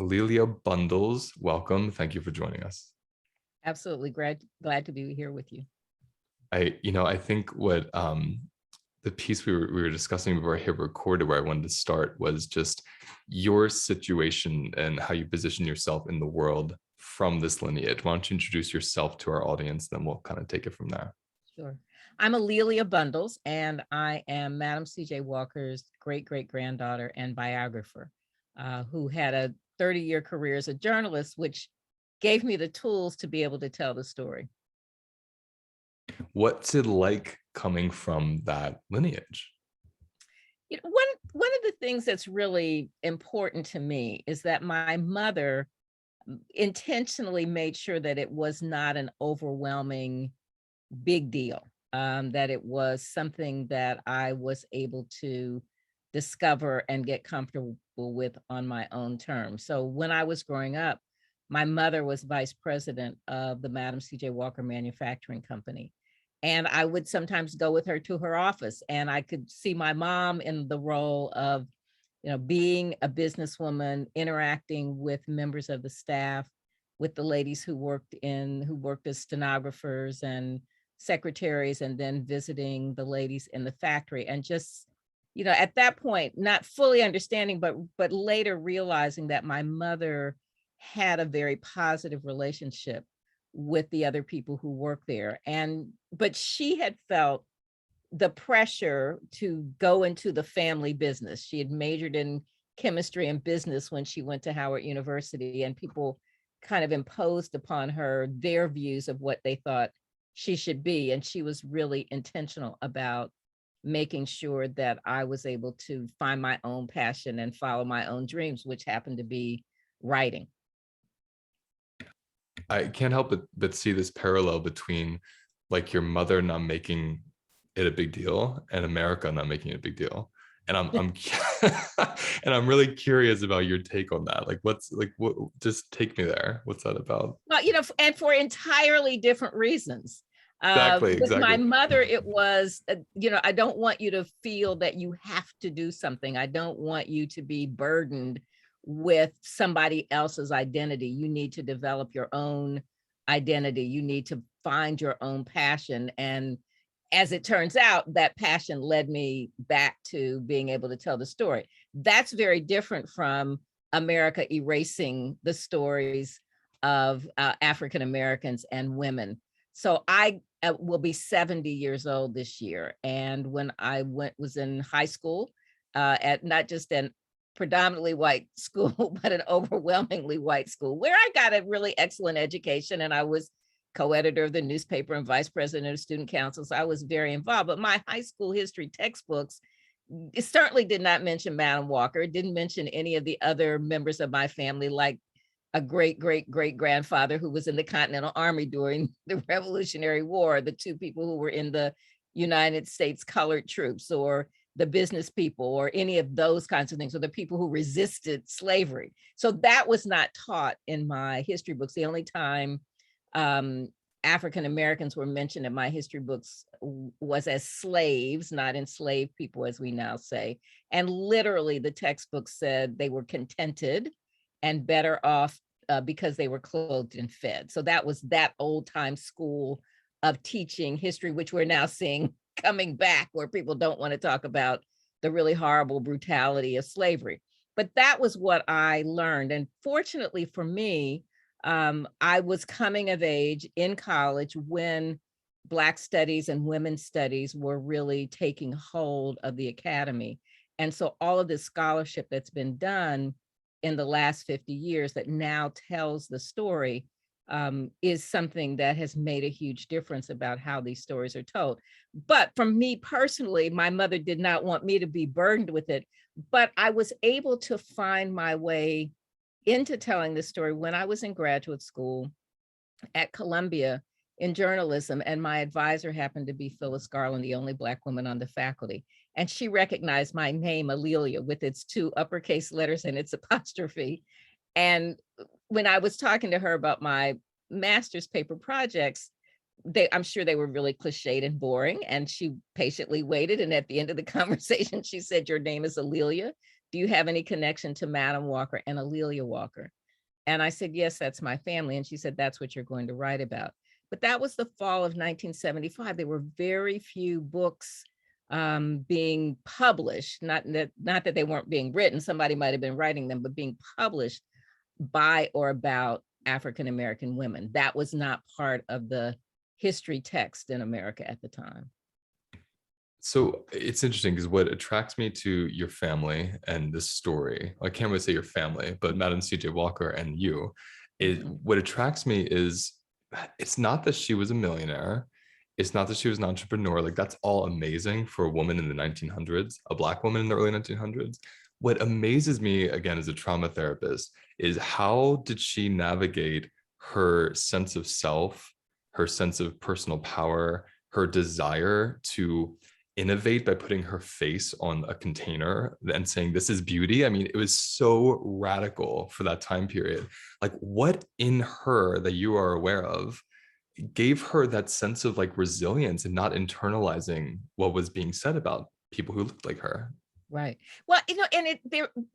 ALelia Bundles, welcome. Thank you for joining us. Absolutely glad to be here with you. I think what the piece we were discussing before I hit recorded, where I wanted to start, was just your situation and how you position yourself in the world from this lineage. Why don't you introduce yourself to our audience, then we'll kind of take it from there. Sure. I'm ALelia Bundles, and I am Madam C.J. Walker's great-great-granddaughter and biographer, who had a 30-year career as a journalist, which gave me the tools to be able to tell the story. What's it like coming from that lineage? One of the things that's really important to me is that my mother intentionally made sure that it was not an overwhelming big deal, that it was something that I was able to discover and get comfortable with on my own terms. So when I was growing up, my mother was vice president of the Madam C.J. Walker Manufacturing Company. And I would sometimes go with her to her office, and I could see my mom in the role of, being a businesswoman, interacting with members of the staff, with the ladies who worked as stenographers and secretaries, and then visiting the ladies in the factory. And just, at that point, not fully understanding, but later realizing that my mother had a very positive relationship with the other people who worked there. But she had felt the pressure to go into the family business. She had majored in chemistry and business when she went to Howard University, and people kind of imposed upon her their views of what they thought she should be. And she was really intentional about making sure that I was able to find my own passion and follow my own dreams, which happened to be writing. I can't help but see this parallel between like your mother not making it a big deal and America not making it a big deal. And I'm and I'm really curious about your take on that. Like, what, just take me there. What's that about? Well, and for entirely different reasons. Exactly. With my mother, Yeah. it was, I don't want you to feel that you have to do something. I don't want you to be burdened with somebody else's identity. You need to develop your own identity. You need to find your own passion. And as it turns out, that passion led me back to being able to tell the story. That's very different from America erasing the stories of African Americans and women. So I will be 70 years old this year. And when I was in high school, at not just an predominantly white school, but an overwhelmingly white school, where I got a really excellent education, and I was co-editor of the newspaper and vice president of student council. So I was very involved, but my high school history textbooks, it certainly did not mention Madam Walker. It didn't mention any of the other members of my family, like a great-great-great-grandfather who was in the Continental Army during the Revolutionary War, the two people who were in the United States colored troops, or the business people, or any of those kinds of things, or the people who resisted slavery. So that was not taught in my history books. The only time African Americans were mentioned in my history books was as slaves, not enslaved people, as we now say. And literally the textbook said they were contented and better off because they were clothed and fed. So that was that old time school of teaching history, which we're now seeing coming back, where people don't want to talk about the really horrible brutality of slavery. But that was what I learned. And fortunately for me, I was coming of age in college when Black studies and women's studies were really taking hold of the academy. And so all of this scholarship that's been done in the last 50 years that now tells the story is something that has made a huge difference about how these stories are told. But for me personally, my mother did not want me to be burdened with it, but I was able to find my way into telling this story when I was in graduate school at Columbia in journalism, and my advisor happened to be Phyllis Garland, the only Black woman on the faculty. And she recognized my name, ALelia, with its 2 uppercase letters and its apostrophe. And when I was talking to her about my master's paper projects, I'm sure they were really cliched and boring, and she patiently waited. And at the end of the conversation, she said, "Your name is ALelia. do you have any connection to Madam Walker and ALelia Walker? And I said, yes, that's my family. And she said, that's what you're going to write about. But that was the fall of 1975. There were very few books being published, not that they weren't being written, somebody might have been writing them, but being published by or about African-American women. That was not part of the history text in America at the time. So it's interesting because what attracts me to your family and this story, I can't really say your family, but Madam C.J. Walker and you, is what attracts me is it's not that she was a millionaire. It's not that she was an entrepreneur. Like that's all amazing for a woman in the 1900s, a Black woman in the early 1900s. What amazes me, again, as a trauma therapist, is how did she navigate her sense of self, her sense of personal power, her desire to innovate by putting her face on a container and saying, this is beauty. I mean, it was so radical for that time period. Like, what in her that you are aware of gave her that sense of like resilience and not internalizing what was being said about people who looked like her? Right. Well, and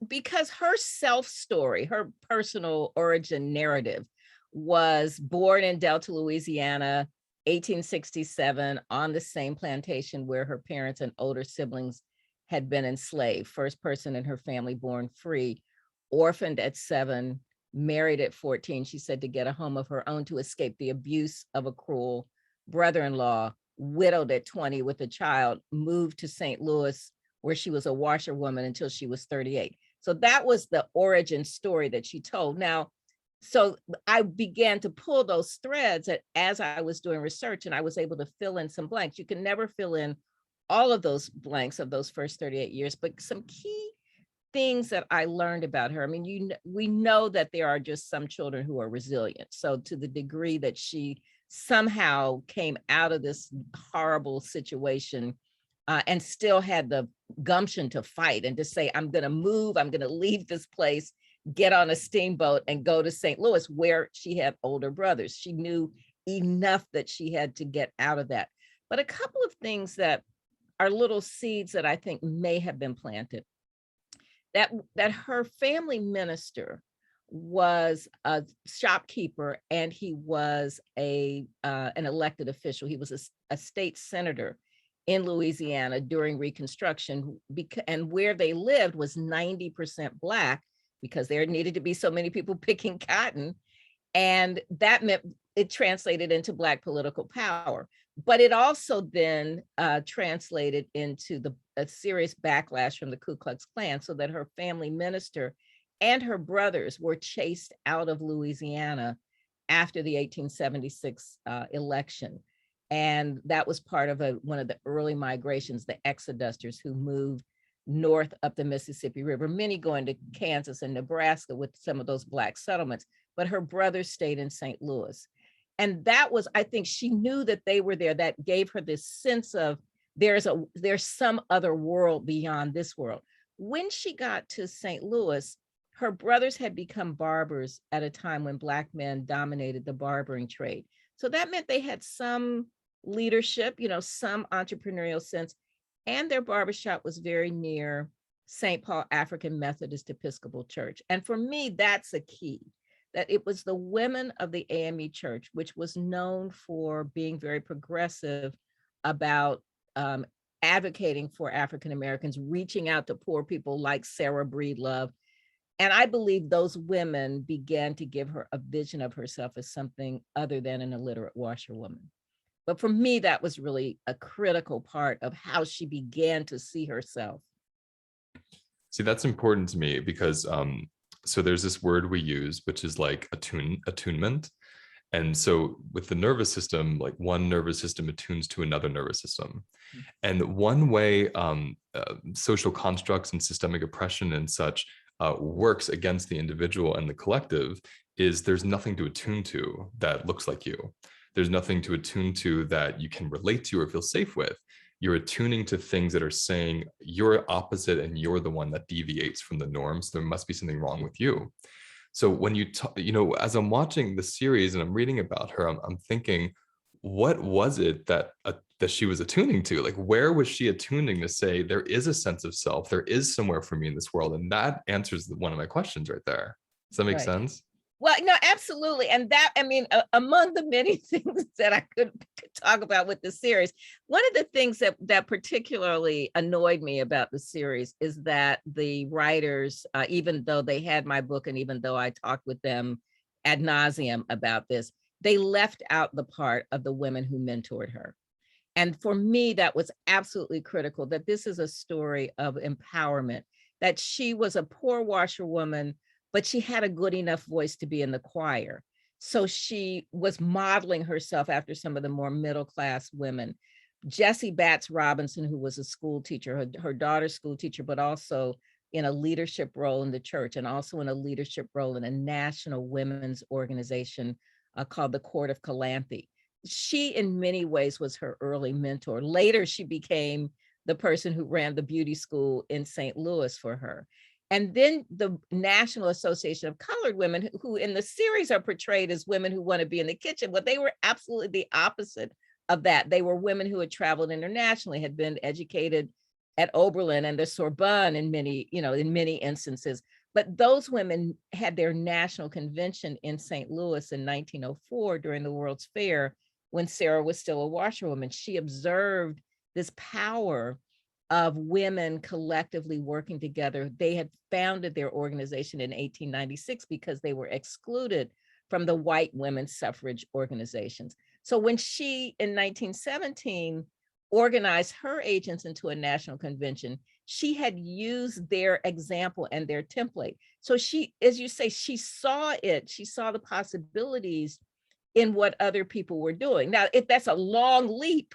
because her self story, her personal origin narrative was born in Delta, Louisiana, 1867, on the same plantation where her parents and older siblings had been enslaved. First person in her family born free, orphaned at 7, married at 14, she said, to get a home of her own to escape the abuse of a cruel brother-in-law, widowed at 20 with a child, moved to St. Louis, where she was a washerwoman until she was 38. So that was the origin story that she told. Now, so I began to pull those threads as I was doing research, and I was able to fill in some blanks. You can never fill in all of those blanks of those first 38 years, but some key things that I learned about her. I mean, we know that there are just some children who are resilient. So to the degree that she somehow came out of this horrible situation and still had the gumption to fight and to say, I'm going to move, I'm going to leave this place, get on a steamboat and go to St. Louis, where she had older brothers. She knew enough that she had to get out of that. But a couple of things that are little seeds that I think may have been planted, that her family minister was a shopkeeper, and he was an elected official. He was a state senator in Louisiana during Reconstruction, and where they lived was 90% Black, because there needed to be so many people picking cotton. And that meant it translated into Black political power. But it also then translated into a serious backlash from the Ku Klux Klan, so that her family minister and her brothers were chased out of Louisiana after the 1876 election. And that was part of one of the early migrations, the exodusters who moved north up the Mississippi River, many going to Kansas and Nebraska with some of those Black settlements, but her brothers stayed in St. Louis. And that was, I think she knew that they were there. That gave her this sense of there's some other world beyond this world. When she got to St. Louis, her brothers had become barbers at a time when Black men dominated the barbering trade. So that meant they had some leadership, some entrepreneurial sense, and their barbershop was very near St. Paul African Methodist Episcopal Church. And for me, that's a key, that it was the women of the AME Church, which was known for being very progressive about advocating for African Americans, reaching out to poor people like Sarah Breedlove. And I believe those women began to give her a vision of herself as something other than an illiterate washerwoman. But for me, that was really a critical part of how she began to see herself. See, that's important to me because so there's this word we use, which is like attunement. And so with the nervous system, like one nervous system attunes to another nervous system. And one way social constructs and systemic oppression and such works against the individual and the collective is there's nothing to attune to that looks like you. There's nothing to attune to that you can relate to or feel safe with. You're attuning to things that are saying you're opposite and you're the one that deviates from the norm. So there must be something wrong with you. So when as I'm watching the series and I'm reading about her, I'm thinking, what was it that that she was attuning to? Like, where was she attuning to say there is a sense of self, there is somewhere for me in this world? And that answers one of my questions right there. Does that make Right. sense? Well, no, absolutely. And that, I mean, among the many things that I could talk about with the series, one of the things that particularly annoyed me about the series is that the writers, even though they had my book and even though I talked with them ad nauseum about this, they left out the part of the women who mentored her. And for me, that was absolutely critical, that this is a story of empowerment, that she was a poor washerwoman, but she had a good enough voice to be in the choir. So she was modeling herself after some of the more middle class women. Jessie Batts Robinson, who was a school teacher, her daughter's school teacher, but also in a leadership role in the church and also in a leadership role in a national women's organization called the Court of Calanthe. She, in many ways, was her early mentor. Later, she became the person who ran the beauty school in St. Louis for her. And then the National Association of Colored Women, who in the series are portrayed as women who want to be in the kitchen, but they were absolutely the opposite of that. They were women who had traveled internationally, had been educated at Oberlin and the Sorbonne in many instances. But those women had their national convention in St. Louis in 1904 during the World's Fair, when Sarah was still a washerwoman. She observed this power of women collectively working together. They had founded their organization in 1896 because they were excluded from the white women's suffrage organizations. So when she, in 1917, organized her agents into a national convention, she had used their example and their template. So she, as you say, she saw it, she saw the possibilities in what other people were doing. Now, if that's a long leap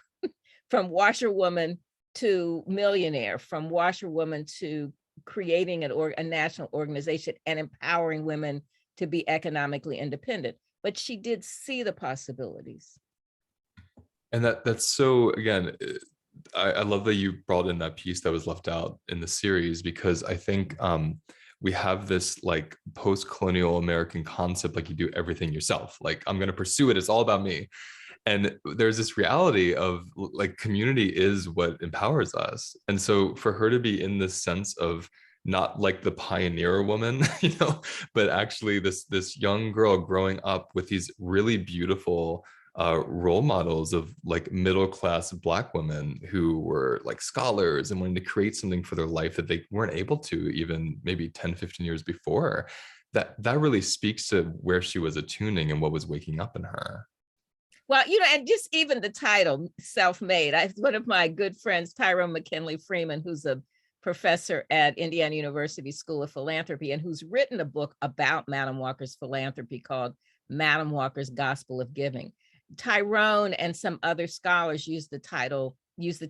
from washerwoman to millionaire, from washerwoman to creating a national organization and empowering women to be economically independent. But she did see the possibilities. And that's so, again, I love that you brought in that piece that was left out in the series, because I think we have this like post-colonial American concept, like you do everything yourself. Like, I'm going to pursue it. It's all about me. And there's this reality of like community is what empowers us. And so for her to be in this sense of not like the pioneer woman, but actually this young girl growing up with these really beautiful role models of like middle class Black women who were like scholars and wanting to create something for their life that they weren't able to even maybe 10, 15 years before, that really speaks to where she was attuning and what was waking up in her. Well, and just even the title, self-made. One of my good friends, Tyrone McKinley Freeman, who's a professor at Indiana University School of Philanthropy and who's written a book about Madam Walker's philanthropy called Madam Walker's Gospel of Giving. Tyrone and some other scholars use the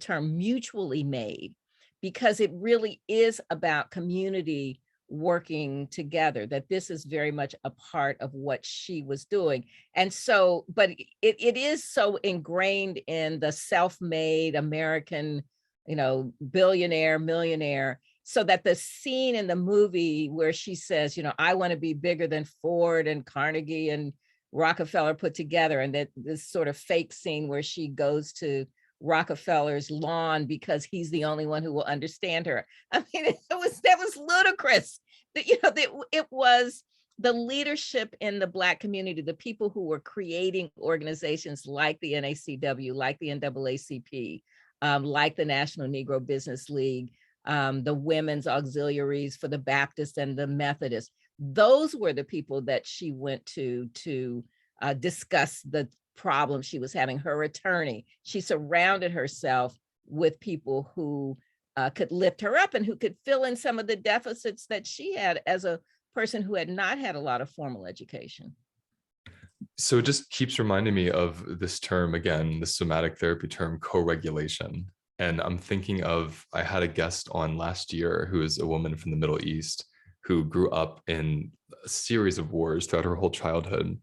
term mutually made, because it really is about community working together, that this is very much a part of what she was doing. And so, but it is so ingrained in the self-made American, billionaire, millionaire, so that the scene in the movie where she says, I want to be bigger than Ford and Carnegie and Rockefeller put together, and that this sort of fake scene where she goes to Rockefeller's lawn because he's the only one who will understand her. I mean, that was ludicrous. It was the leadership in the Black community, the people who were creating organizations like the NACW, like the NAACP, like the National Negro Business League, the women's auxiliaries for the Baptists and the Methodists. Those were the people that she went to discuss the problem she was having. Her attorney, she surrounded herself with people who could lift her up and who could fill in some of the deficits that she had as a person who had not had a lot of formal education. So it just keeps reminding me of this term again, the somatic therapy term, co-regulation. And I'm thinking of, I had a guest on last year who is a woman from the Middle East who grew up in a series of wars throughout her whole childhood.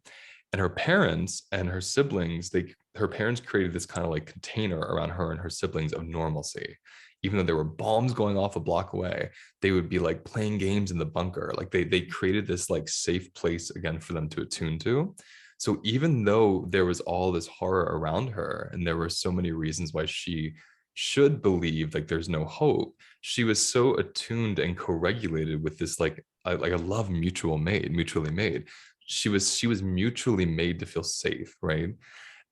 And her parents and her siblings, her parents created this kind of like container around her and her siblings of normalcy. Even though there were bombs going off a block away, they would be like playing games in the bunker. Like they created this like safe place again for them to attune to. So even though there was all this horror around her and there were so many reasons why she should believe like there's no hope, she was so attuned and co-regulated with this like a love mutually made. She was mutually made to feel safe, right?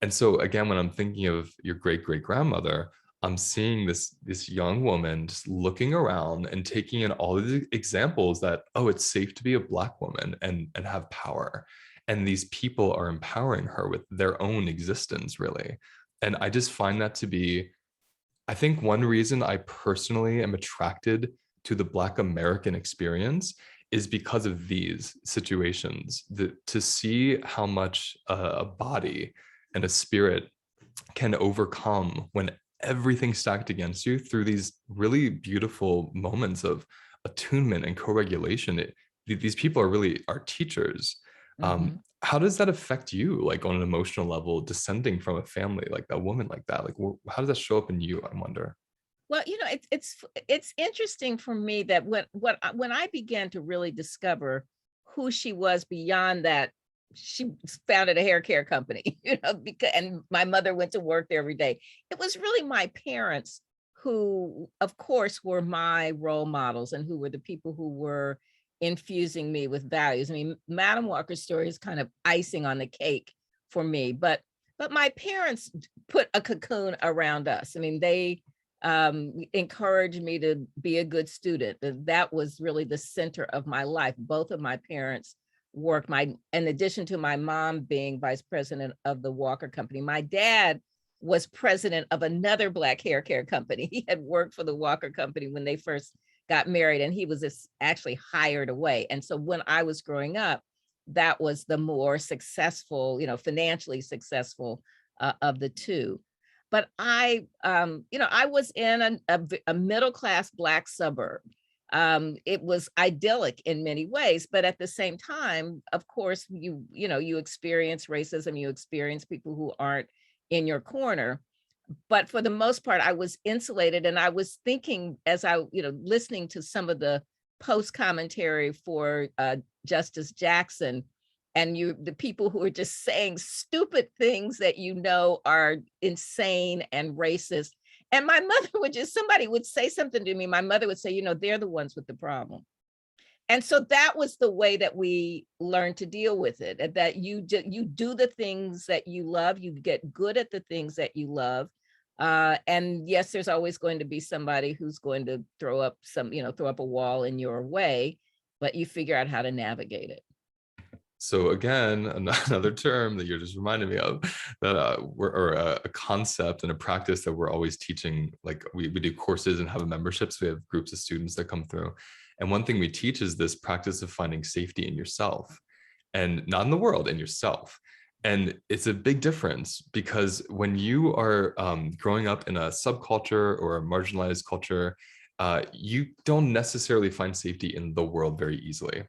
And so again, when I'm thinking of your great great grandmother, I'm seeing this young woman just looking around and taking in all of the examples that, oh, it's safe to be a Black woman and have power. And these people are empowering her with their own existence, really. And I just find that to be, I think one reason I personally am attracted to the Black American experience is because of these situations, to see how much a body and a spirit can overcome when everything's stacked against you through these really beautiful moments of attunement and co-regulation. These people are really our teachers. Mhm. How does that affect you, like on an emotional level, descending from a family like a woman like that? Like, how does that show up in you, I wonder? Well, it's interesting for me that when I began to really discover who she was beyond that, she founded a hair care company, because and my mother went to work there every day. It was really my parents who, of course, were my role models and who were the people who were infusing me with values. I mean, Madam Walker's story is kind of icing on the cake for me, but my parents put a cocoon around us. I mean, they encouraged me to be a good student. That was really the center of my life. Both of my parents worked. In addition to my mom being vice president of the Walker Company, my dad was president of another Black hair care company. He had worked for the Walker Company when they first got married, and he was actually hired away. And so when I was growing up, that was the more successful, financially successful of the two. But I was in a middle class Black suburb. It was idyllic in many ways, but at the same time, of course, you experience racism, you experience people who aren't in your corner. But for the most part, I was insulated, and I was thinking as listening to some of the post commentary for Justice Jackson, and the people who are just saying stupid things that are insane and racist. And my mother somebody would say something to me, my mother would say, they're the ones with the problem. And so that was the way that we learned to deal with it, that you do the things that you love, you get good at the things that you love. And yes, there's always going to be somebody who's going to throw up a wall in your way, but you figure out how to navigate it. So again, another term that you're just reminding me of, that or a concept and a practice that we're always teaching. Like we do courses and have a membership, so we have groups of students that come through. And one thing we teach is this practice of finding safety in yourself, and not in the world, in yourself. And it's a big difference, because when you are growing up in a subculture or a marginalized culture, you don't necessarily find safety in the world very easily.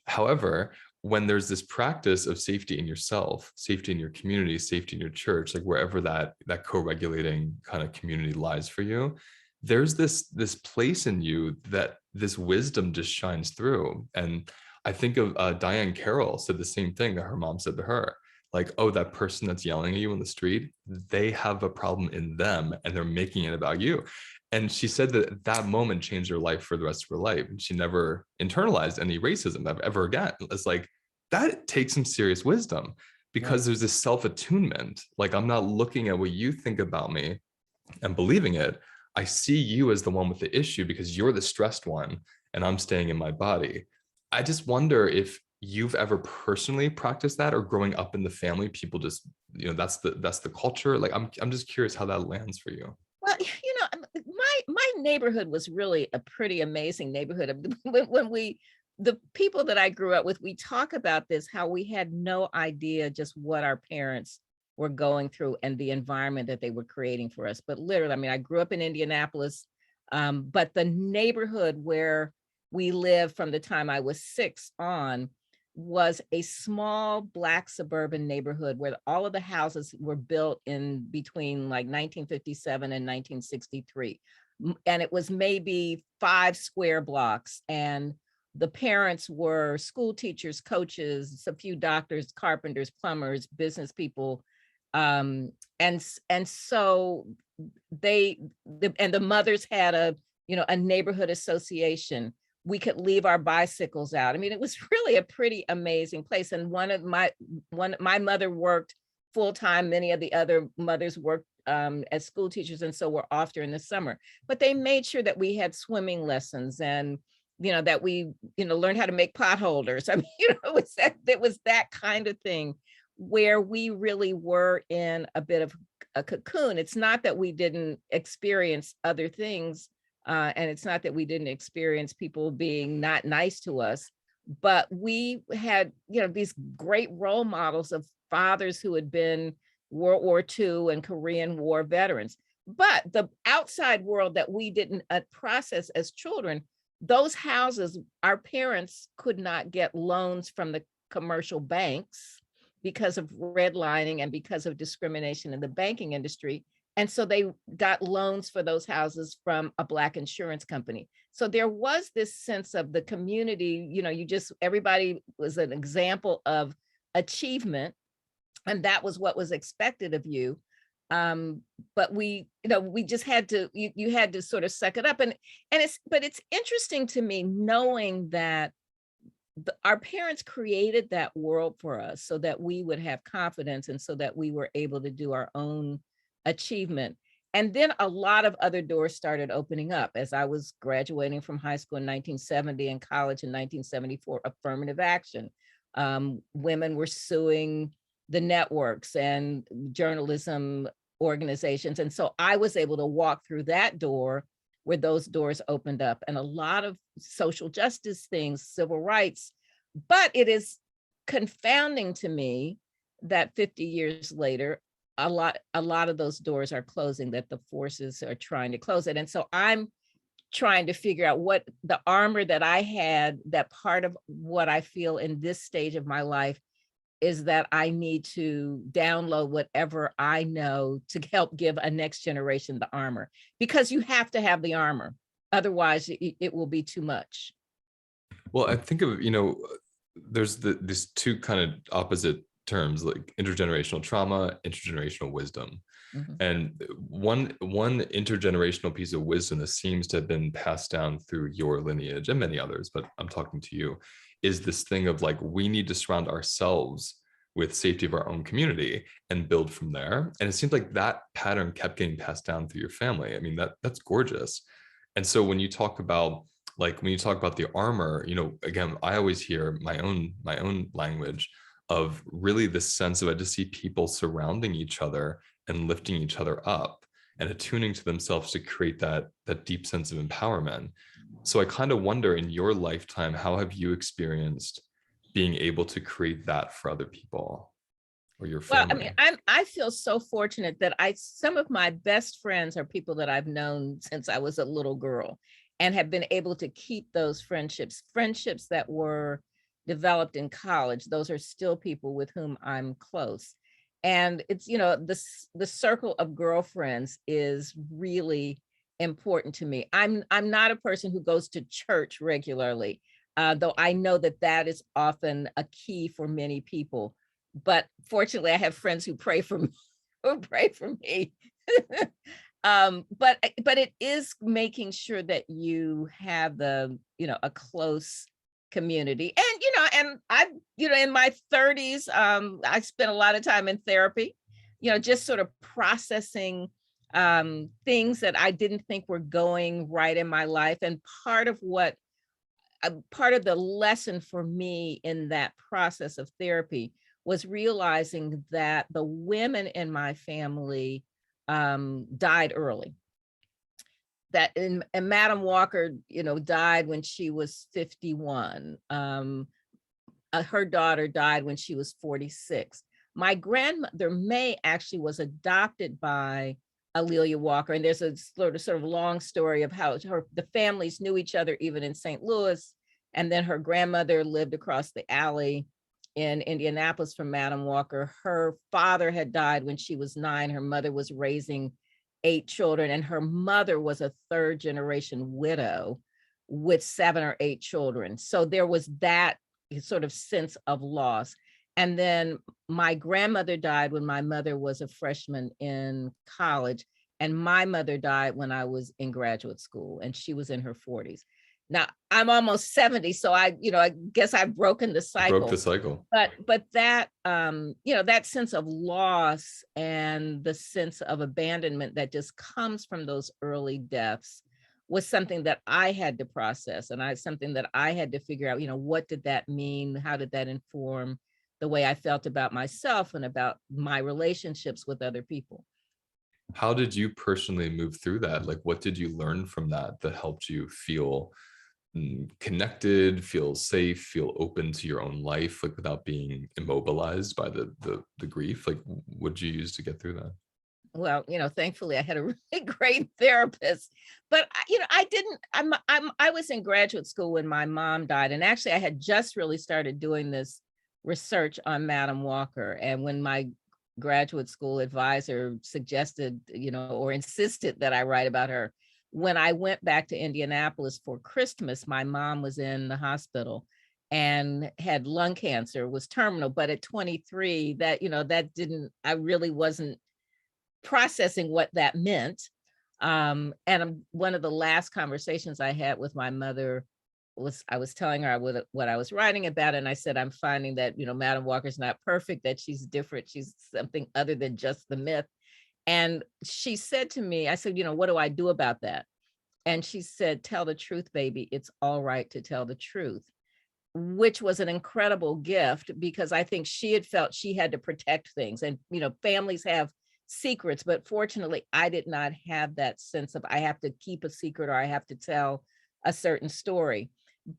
However, when there's this practice of safety in yourself, safety in your community, safety in your church, like wherever that co-regulating kind of community lies for you, there's this place in you that this wisdom just shines through. And I think of Diane Carroll said the same thing that her mom said to her, like, oh, that person that's yelling at you in the street, they have a problem in them and they're making it about you. And she said that that moment changed her life for the rest of her life. And she never internalized any racism ever again. It's like, that takes some serious wisdom, Right. because there's this self-attunement. Like, I'm not looking at what you think about me and believing it. I see you as the one with the issue because you're the stressed one and I'm staying in my body. I just wonder if you've ever personally practiced that, or growing up in the family, people just, that's the culture. Like, I'm just curious how that lands for you. Well, my neighborhood was really a pretty amazing neighborhood. When the people that I grew up with, we talk about this, how we had no idea just what our parents were going through and the environment that they were creating for us. But literally, I mean, I grew up in Indianapolis, but the neighborhood where we lived from the time I was 6 on was a small Black suburban neighborhood where all of the houses were built in between like 1957 and 1963. And it was maybe 5 square blocks. And the parents were school teachers, coaches, a few doctors, carpenters, plumbers, business people. And so and the mothers had a neighborhood association. We could leave our bicycles out. I mean, it was really a pretty amazing place. And my mother worked full time. Many of the other mothers worked as school teachers, and so were off during the summer. But they made sure that we had swimming lessons, and that we learned how to make potholders. I mean, it was that kind of thing, where we really were in a bit of a cocoon. It's not that we didn't experience other things, and it's not that we didn't experience people being not nice to us, but we had, these great role models of fathers who had been World War II and Korean War veterans. But the outside world that we didn't process as children, those houses, our parents could not get loans from the commercial banks because of redlining and because of discrimination in the banking industry. And so they got loans for those houses from a Black insurance company. So there was this sense of the community, everybody was an example of achievement, and that was what was expected of you. But we just had to, you had to sort of suck it up. But it's interesting to me knowing that our parents created that world for us so that we would have confidence and so that we were able to do our own achievement. And then a lot of other doors started opening up as I was graduating from high school in 1970 and college in 1974, affirmative action. Women were suing the networks and journalism organizations. And so I was able to walk through that door where those doors opened up, and a lot of social justice things, civil rights. But it is confounding to me that 50 years later, a lot of those doors are closing, that the forces are trying to close it. And so I'm trying to figure out what the armor that I had, that part of what I feel in this stage of my life is that I need to download whatever I know to help give a next generation the armor, because you have to have the armor. Otherwise, it will be too much. Well, I think of, there's these two kind of opposite terms, like intergenerational trauma, intergenerational wisdom. Mhm. And one intergenerational piece of wisdom that seems to have been passed down through your lineage and many others, but I'm talking to you, is this thing of like, we need to surround ourselves with safety of our own community and build from there. And it seems like that pattern kept getting passed down through your family. I mean, that's gorgeous. And so when you talk about the armor, again, I always hear my own language of really this sense of, I just see people surrounding each other and lifting each other up and attuning to themselves to create that deep sense of empowerment. So I kind of wonder, in your lifetime, how have you experienced being able to create that for other people or your family? Well, I mean, I feel so fortunate that some of my best friends are people that I've known since I was a little girl, and have been able to keep those friendships that were developed in college. Those are still people with whom I'm close. And it's, the circle of girlfriends is really important to me. I'm not a person who goes to church regularly, though I know that is often a key for many people. But fortunately, I have friends who pray for me, but it is making sure that you have a close community. And I in my 30s, I spent a lot of time in therapy, just sort of processing things that I didn't think were going right in my life. And part of the lesson for me in that process of therapy was realizing that the women in my family died early. And Madam Walker, died when she was 51. Her daughter died when she was 46. My grandmother May actually was adopted by ALelia Walker, and there's a sort of long story of how the families knew each other even in St. Louis, and then her grandmother lived across the alley in Indianapolis from Madam Walker. Her father had died when she was 9. Her mother was raising 8 children, and her mother was a 3rd generation widow with 7 or 8 children. So there was that sort of sense of loss. And then my grandmother died when my mother was a freshman in college, and my mother died when I was in graduate school, and she was in her 40s. Now I'm almost 70, so I guess I've broken the You broke the cycle. cycle. But that that sense of loss and the sense of abandonment that just comes from those early deaths was something that I had to process, and something that I had to figure out, what did that mean? How did that inform the way I felt about myself and about my relationships with other people? How did you personally move through that? Like, what did you learn from that helped you feel connected, feel safe, feel open to your own life, like without being immobilized by the grief? Like, what did you use to get through that? Well, thankfully I had a really great therapist, but I didn't, I was in graduate school when my mom died. And actually I had just really started doing this research on Madam Walker. And when my graduate school advisor suggested, or insisted that I write about her, when I went back to Indianapolis for Christmas, my mom was in the hospital and had lung cancer, was terminal, but at 23, that didn't, I really wasn't processing what that meant. One of the last conversations I had with my mother was, I was telling her what I was writing about. And I said, I'm finding that, Madam Walker's not perfect, that she's different. She's something other than just the myth. And she said to me, I said, what do I do about that? And she said, tell the truth, baby. It's all right to tell the truth, which was an incredible gift, because I think she had felt she had to protect things. And, families have secrets, but fortunately I did not have that sense of I have to keep a secret or I have to tell a certain story.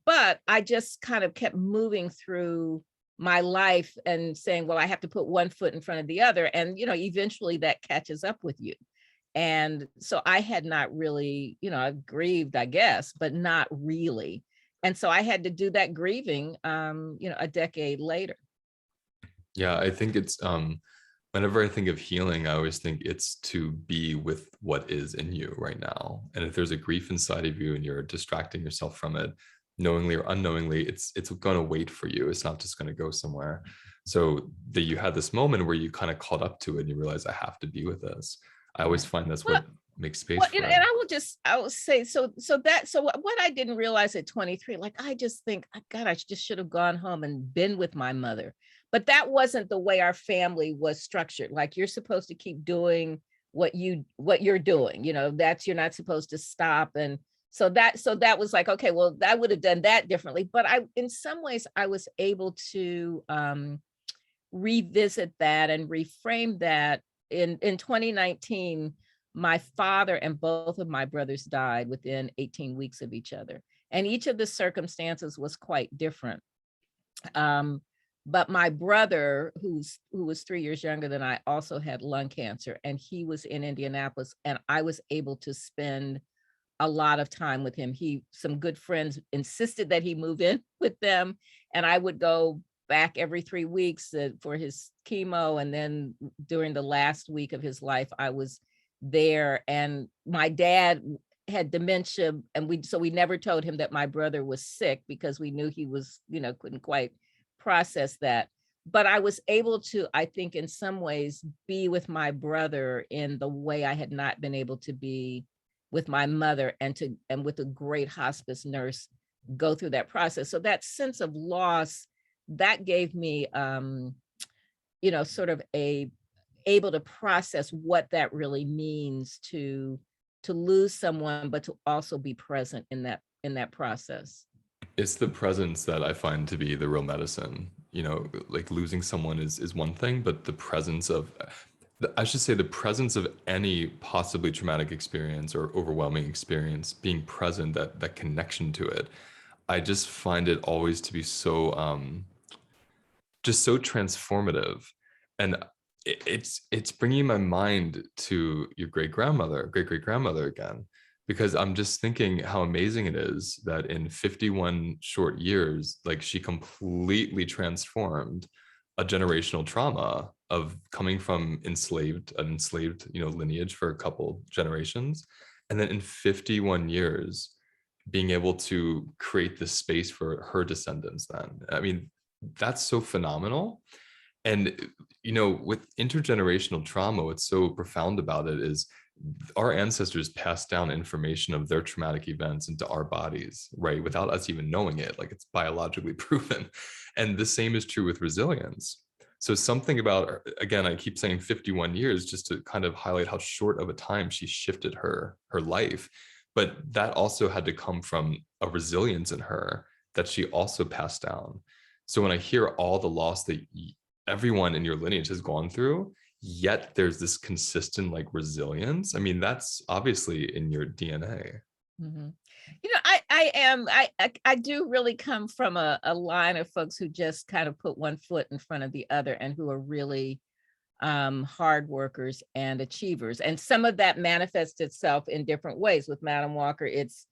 But I just kind of kept moving through my life and saying, well, I have to put one foot in front of the other. And, eventually that catches up with you. And so I had not really, I grieved, I guess, but not really. And so I had to do that grieving, a decade later. Yeah, I think it's whenever I think of healing, I always think it's to be with what is in you right now. And if there's a grief inside of you and you're distracting yourself from it, knowingly or unknowingly, it's going to wait for you. It's not just going to go somewhere. So that you had this moment where you kind of caught up to it and you realize I have to be with this. I always Right. find that's Well, what makes space well, for it. and I will say, so what I didn't realize at 23, like, I just think, God, I just should have gone home and been with my mother. But that wasn't the way our family was structured. Like, you're supposed to keep doing what you're doing, that's, you're not supposed to stop. And so that was like, okay, well, I would have done that differently. But in some ways, I was able to revisit that and reframe that. In 2019, my father and both of my brothers died within 18 weeks of each other. And each of the circumstances was quite different. But my brother, who was 3 years younger than I, also had lung cancer, and he was in Indianapolis, and I was able to spend a lot of time with him. Some good friends insisted that he move in with them, and I would go back every 3 weeks for his chemo. And then during the last week of his life, I was there. And my dad had dementia, and we never told him that my brother was sick, because we knew he was, couldn't quite process that. But I was able to, I think, in some ways, be with my brother in the way I had not been able to be with my mother, and with a great hospice nurse, go through that process. So that sense of loss, that gave me sort of able to process what that really means to lose someone, but to also be present in that process. It's the presence that I find to be the real medicine. Like losing someone is one thing, but the presence of, I should say, the presence of any possibly traumatic experience or overwhelming experience, being present, that connection to it, I just find it always to be so just so transformative. And it's bringing my mind to your great great grandmother again, because I'm just thinking how amazing it is that in 51 short years, like, she completely transformed a generational trauma of coming from an enslaved lineage for a couple generations. And then in 51 years, being able to create this space for her descendants then. I mean, that's so phenomenal. And, with intergenerational trauma, what's so profound about it is our ancestors passed down information of their traumatic events into our bodies, right? Without us even knowing it, like it's biologically proven. And the same is true with resilience. So something about, again, I keep saying 51 years just to kind of highlight how short of a time she shifted her life. But that also had to come from a resilience in her that she also passed down. So when I hear all the loss that everyone in your lineage has gone through, yet there's this consistent like resilience. I mean, that's obviously in your DNA. Mhm. I do really come from a line of folks who just kind of put one foot in front of the other and who are really hard workers and achievers. And some of that manifests itself in different ways. With Madam Walker, it's,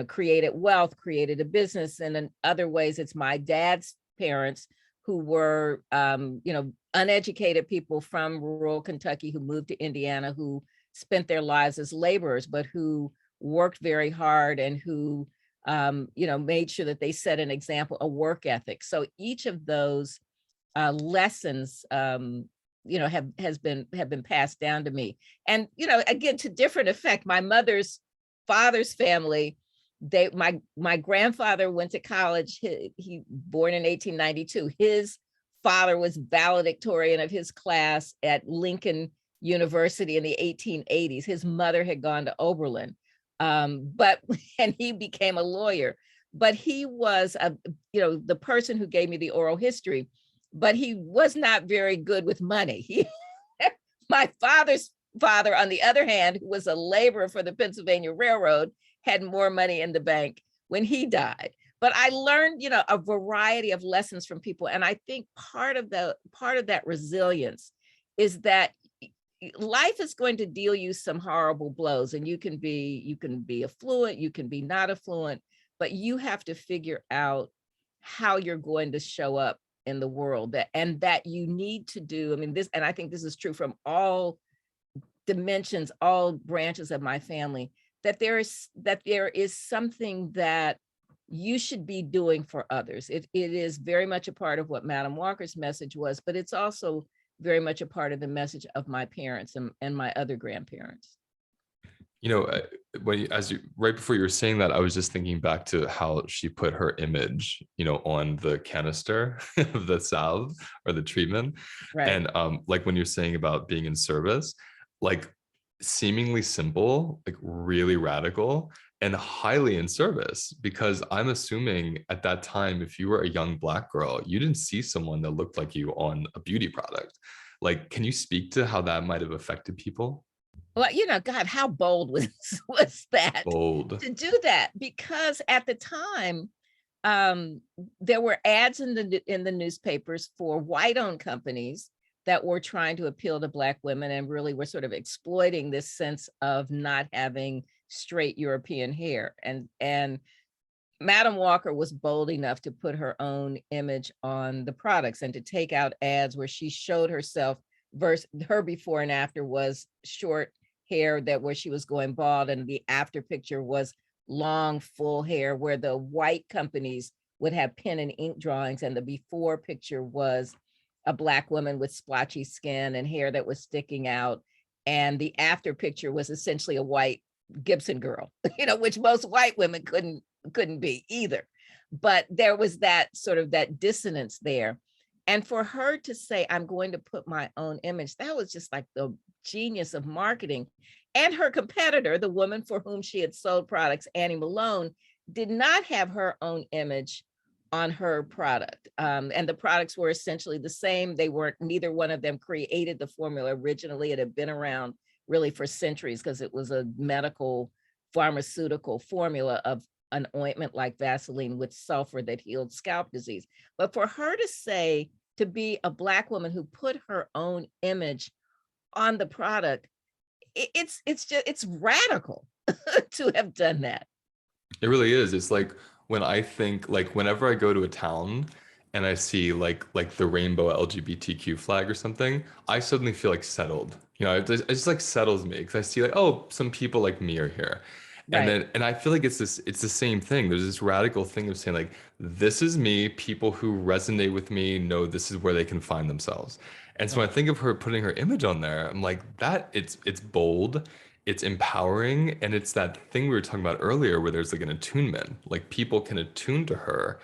created wealth, created a business. And in other ways, it's my dad's parents who were, uneducated people from rural Kentucky who moved to Indiana, who spent their lives as laborers, but who worked very hard and who, made sure that they set an example, a work ethic. So each of those lessons, have been passed down to me. And, again, to different effect, my mother's father's family, my grandfather went to college. He born in 1892. His father was valedictorian of his class at Lincoln University in the 1880s. His mother had gone to Oberlin, and he became a lawyer. But he was the person who gave me the oral history, but he was not very good with money. My father's father, on the other hand, who was a laborer for the Pennsylvania Railroad, had more money in the bank when he died. But I learned, a variety of lessons from people. And I think part of that resilience is that life is going to deal you some horrible blows, and you can be affluent, you can be not affluent, but you have to figure out how you're going to show up in the world, that you need to do. I mean, and I think this is true from all dimensions, all branches of my family, that there is something that you should be doing for others. It is very much a part of what Madam Walker's message was, but it's also very much a part of the message of my parents and my other grandparents. Right before you were saying that, I was just thinking back to how she put her image, on the canister of the salve or the treatment. Right. And like when you're saying about being in service, like seemingly simple, like really radical and highly in service, because I'm assuming at that time, if you were a young Black girl, you didn't see someone that looked like you on a beauty product. Like, can you speak to how that might have affected people? Well, God, how bold was that Bold. to do that? Because at the time, there were ads in the newspapers for white-owned companies that were trying to appeal to Black women and really were sort of exploiting this sense of not having straight European hair. And Madam Walker was bold enough to put her own image on the products and to take out ads where she showed herself versus her before and after was short hair where she was going bald, and the after picture was long, full hair, where the white companies would have pen and ink drawings, and the before picture was a Black woman with splotchy skin and hair that was sticking out. And the after picture was essentially a white Gibson girl, which most white women couldn't be either. But there was that sort of that dissonance there. And for her to say, I'm going to put my own image, that was just like the genius of marketing. And her competitor, the woman for whom she had sold products, Annie Malone, did not have her own image on her product. And the products were essentially the same. Neither one of them created the formula originally. It had been around really for centuries because it was a medical pharmaceutical formula of an ointment like Vaseline with sulfur that healed scalp disease. But for her to be a Black woman who put her own image on the product, it's radical to have done that. It really is. It's like when I think, like whenever I go to a town and I see like the rainbow LGBTQ flag or something, I suddenly feel like settled. It just like settles me because I see like, oh, some people like me are here. And Right. then, and I feel like it's the same thing. There's this radical thing of saying like, this is me. People who resonate with me know this is where they can find themselves. And so when Right. I think of her putting her image on there, I'm like, that it's bold, it's empowering, and it's that thing we were talking about earlier where there's like an attunement, like people can attune to her.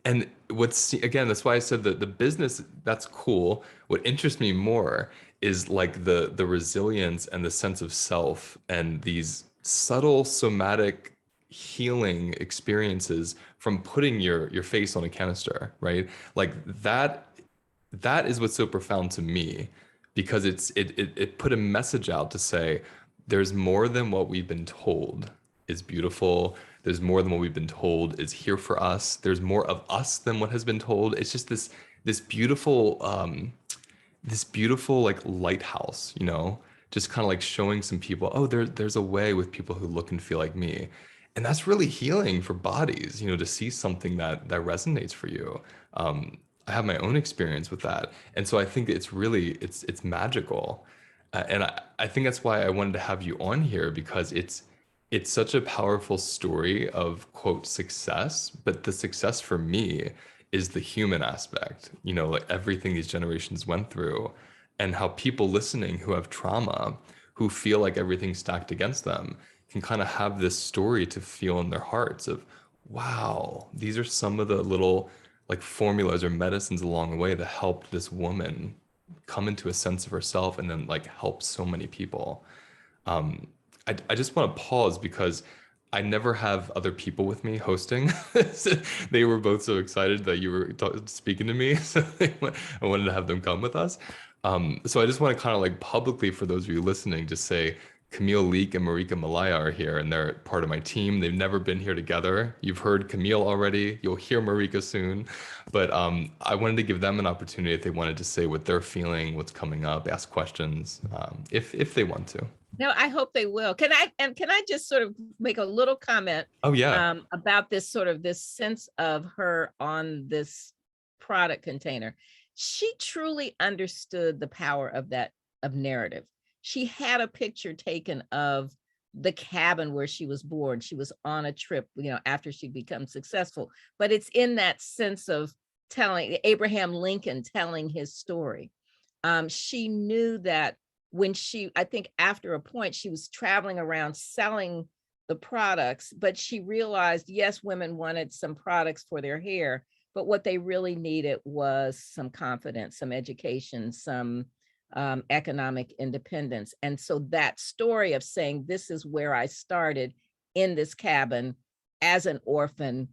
And what's again, that's why I said that the business, that's cool. What interests me more is like the resilience and the sense of self and these subtle somatic healing experiences from putting your face on a canister, right? Like that is what's so profound to me because it put a message out to say there's more than what we've been told is beautiful. There's more than what we've been told is here for us. There's more of us than what has been told. It's just this beautiful this beautiful like lighthouse, you know, just kind of like showing some people, oh, there's a way with people who look and feel like me. And that's really healing for bodies, you know, to see something that resonates for you. I have my own experience with that. And so I think it's really it's magical. And I think that's why I wanted to have you on here because it's such a powerful story of quote success, but the success for me is the human aspect, you know, like everything these generations went through and how people listening who have trauma, who feel like everything's stacked against them, can kind of have this story to feel in their hearts of, wow, these are some of the little like formulas or medicines along the way that helped this woman come into a sense of herself and then like help so many people. Um, I just want to pause because I never have other people with me hosting. They were both so excited that you were speaking to me, so I wanted to have them come with us. So I just want to kind of like publicly, for those of you listening, just say Camille Leek and Marika Malaya are here, and they're part of my team. They've never been here together. You've heard Camille already. You'll hear Marika soon, but I wanted to give them an opportunity if they wanted to say what they're feeling, what's coming up, ask questions, if they want to. No, I hope they will. Can I just sort of make a little comment Oh yeah. about this sort of this sense of her on this product container? She truly understood the power of that of narrative. She had a picture taken of the cabin where she was born. She was on a trip, you know, after she'd become successful. But it's in that sense of telling Abraham Lincoln telling his story. She knew that when I think after a point, she was traveling around selling the products, but she realized, yes, women wanted some products for their hair, but what they really needed was some confidence, some education, some economic independence. And so that story of saying, this is where I started in this cabin as an orphan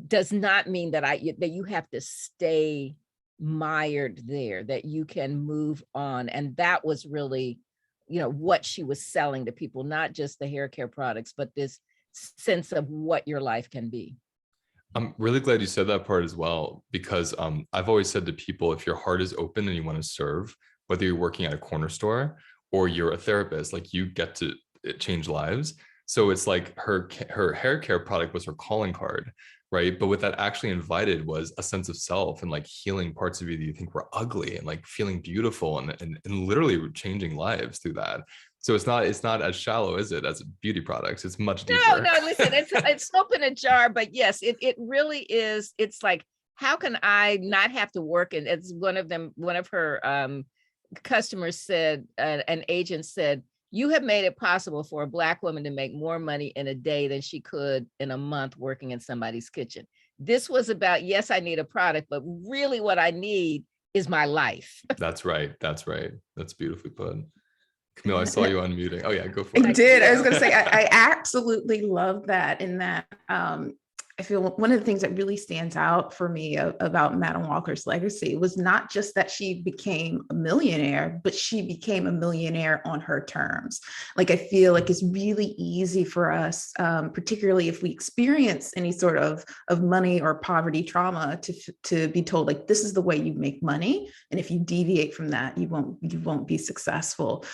does not mean that that you have to stay mired there, that you can move on. And that was really, you know, what she was selling to people, not just the hair care products, but this sense of what your life can be. I'm really glad you said that part as well, because I've always said to people, if your heart is open and you want to serve, whether you're working at a corner store or you're a therapist, like you get to change lives. So it's like her hair care product was her calling card, right? But what that actually invited was a sense of self and like healing parts of you that you think were ugly and like feeling beautiful and literally changing lives through that. So it's not as shallow, is it, as beauty products? It's much No, deeper. no, listen, it's soap in a jar, but yes, it really is. It's like, how can I not have to work? And it's one of her customers said, an agent said, you have made it possible for a Black woman to make more money in a day than she could in a month working in somebody's kitchen. This was about, yes, I need a product, but really what I need is my life. That's right. That's right. That's beautifully put. Camille, I saw you unmuting. Oh yeah, go I for it. did. I was going to say, I absolutely love that. In that, I feel one of the things that really stands out for me about Madam Walker's legacy was not just that she became a millionaire, but she became a millionaire on her terms. Like, I feel like it's really easy for us, particularly if we experience any sort of money or poverty trauma, to be told, like, this is the way you make money, and if you deviate from that, you won't be successful.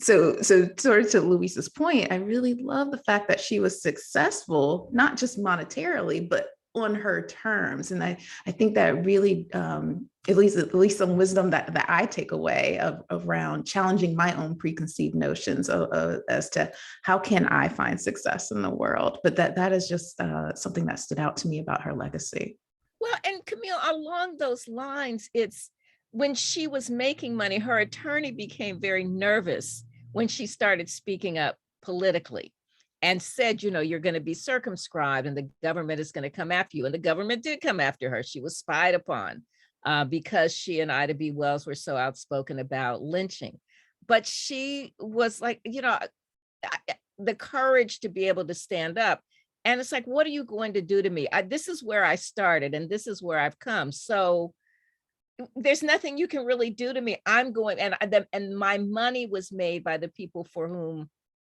So sort of to Luisa's point, I really love the fact that she was successful, not just monetarily, but on her terms. And I think that really, at least some wisdom that I take away around challenging my own preconceived notions as to how can I find success in the world. But that is just something that stood out to me about her legacy. Well, and Camille, along those lines, it's when she was making money, her attorney became very nervous when she started speaking up politically and said, you know, you're going to be circumscribed and the government is going to come after you. And the government did come after her. She was spied upon because she and Ida B. Wells were so outspoken about lynching. But she was like, you know, the courage to be able to stand up. And it's like, what are you going to do to me? This is where I started and this is where I've come. So there's nothing you can really do to me. I'm going, and my money was made by the people for whom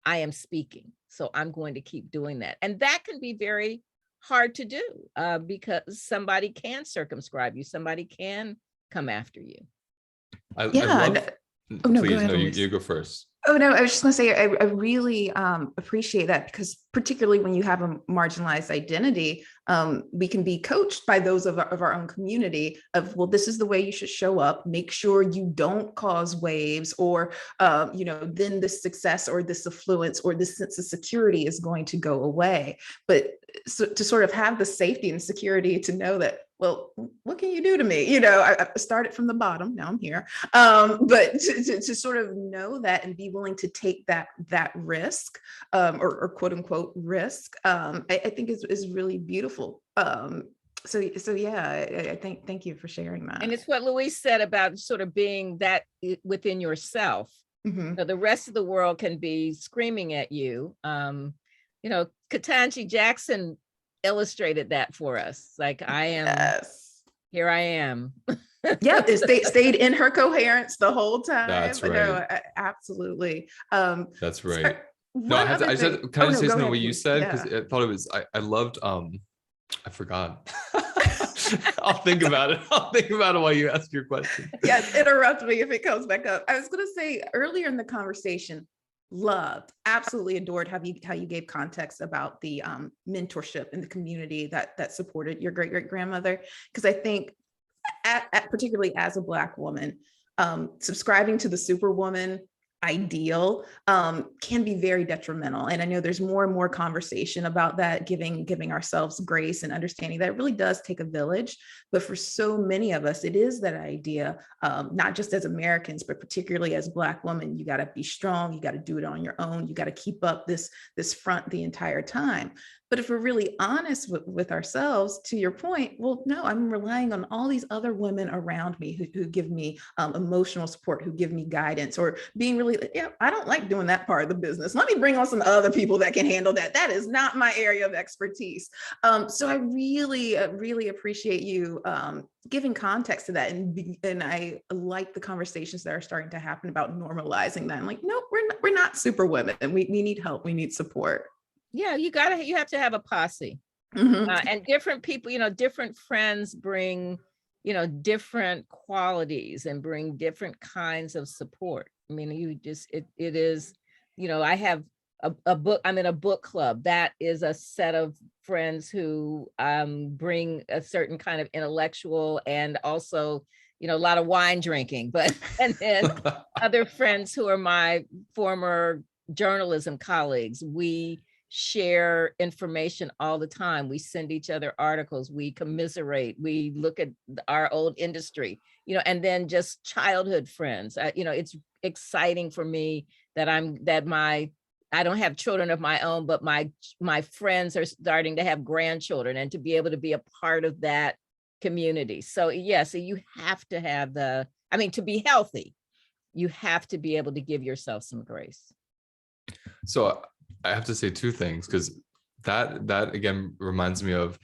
I am speaking. So I'm going to keep doing that. And that can be very hard to do because somebody can circumscribe you. Somebody can come after you. I love, oh, no, please, go ahead, no, you go first. Oh, no, I was just going to say, I really appreciate that, because particularly when you have a marginalized identity, we can be coached by those of our own community of, well, this is the way you should show up. Make sure you don't cause waves, or, you know, then this success or this affluence or this sense of security is going to go away. But so, to sort of have the safety and security to know that, well, what can you do to me? You know, I started from the bottom, now I'm here. But to sort of know that and be willing to take that risk, or quote unquote risk, I think is really beautiful. So yeah, I think, thank you for sharing that. And it's what Louise said about sort of being that within yourself. Mm-hmm. So the rest of the world can be screaming at you. You know, Ketanji Jackson illustrated that for us. Like, I am, yes. Here I am. Yeah, it stayed in her coherence the whole time. That's right. No, absolutely. That's right. No, I just say something what you said, because yeah. I thought it was, I loved, I forgot. I'll think about it. I'll think about it while you ask your question. Yes, interrupt me if it comes back up. I was going to say earlier in the conversation, absolutely adored how you gave context about the mentorship in the community that supported your great-great-grandmother. Because I think, particularly as a Black woman, subscribing to the superwoman ideal can be very detrimental. And I know there's more and more conversation about that, giving ourselves grace and understanding that it really does take a village. But for so many of us, it is that idea, not just as Americans, but particularly as Black women, you got to be strong, you got to do it on your own, you got to keep up this front the entire time. But if we're really honest with ourselves, to your point, well, no, I'm relying on all these other women around me who give me emotional support, who give me guidance, or being really, yeah, I don't like doing that part of the business. Let me bring on some other people that can handle that. That is not my area of expertise. So I really, really appreciate you giving context to that. And I like the conversations that are starting to happen about normalizing that. I'm like, no, we're not super women, and we need help. We need support. Yeah, you have to have a posse. Mm-hmm. And different people, you know, different friends bring, you know, different qualities and bring different kinds of support. I mean, it is, you know, I have a book, I'm in a book club. That is a set of friends who bring a certain kind of intellectual and also, you know, a lot of wine drinking, and then other friends who are my former journalism colleagues. We share information all the time. We send each other articles, we commiserate, we look at our old industry, you know, and then just childhood friends. You know, it's exciting for me that I don't have children of my own, but my friends are starting to have grandchildren, and to be able to be a part of that community. So yeah, so you have to have to be healthy, you have to be able to give yourself some grace. So I have to say two things, because that again reminds me of,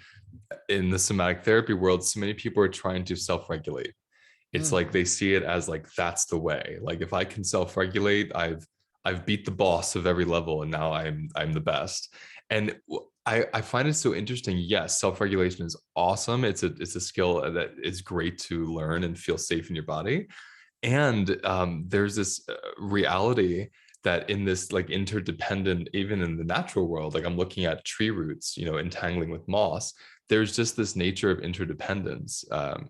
in the somatic therapy world, so many people are trying to self-regulate. It's like they see it as like, that's the way. Like, if I can self-regulate, I've beat the boss of every level, and now I'm the best. And I find it so interesting. Yes, self-regulation is awesome. It's a skill that is great to learn and feel safe in your body. And there's this reality that in this like interdependent, even in the natural world, like I'm looking at tree roots, you know, entangling with moss, there's just this nature of interdependence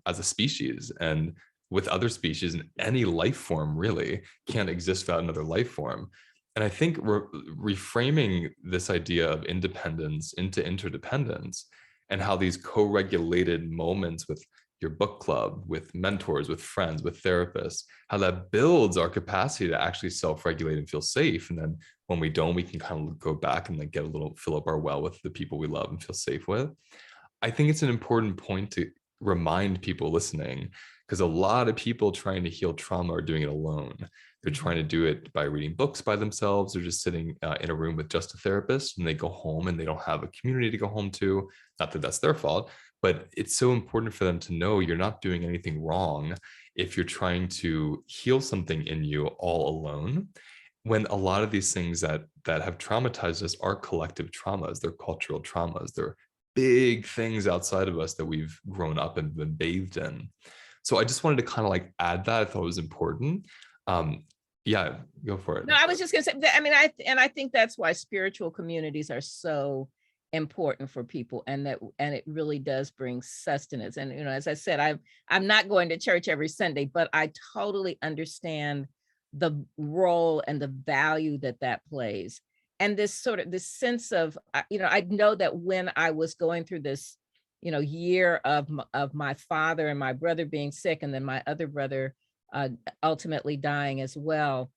as a species, and with other species, and any life form really can't exist without another life form. And I think reframing this idea of independence into interdependence, and how these co-regulated moments with your book club, with mentors, with friends, with therapists, how that builds our capacity to actually self-regulate and feel safe. And then when we don't, we can kind of go back and like get a little, fill up our well with the people we love and feel safe with. I think it's an important point to remind people listening, because a lot of people trying to heal trauma are doing it alone. They're trying to do it by reading books by themselves. They're just sitting in a room with just a therapist, and they go home and they don't have a community to go home to. Not that that's their fault, but it's so important for them to know you're not doing anything wrong if you're trying to heal something in you all alone. When a lot of these things that have traumatized us are collective traumas, they're cultural traumas, they're big things outside of us that we've grown up and been bathed in. So I just wanted to kind of like add that. I thought it was important. Yeah, go for it. No, I was just gonna say that, I mean, I think that's why spiritual communities are so important for people, and it really does bring sustenance. And as I said, I'm not going to church every Sunday, but I totally understand the role and the value that plays. And this sense of, I know that when I was going through this, year of my father and my brother being sick, and then my other brother ultimately dying as well,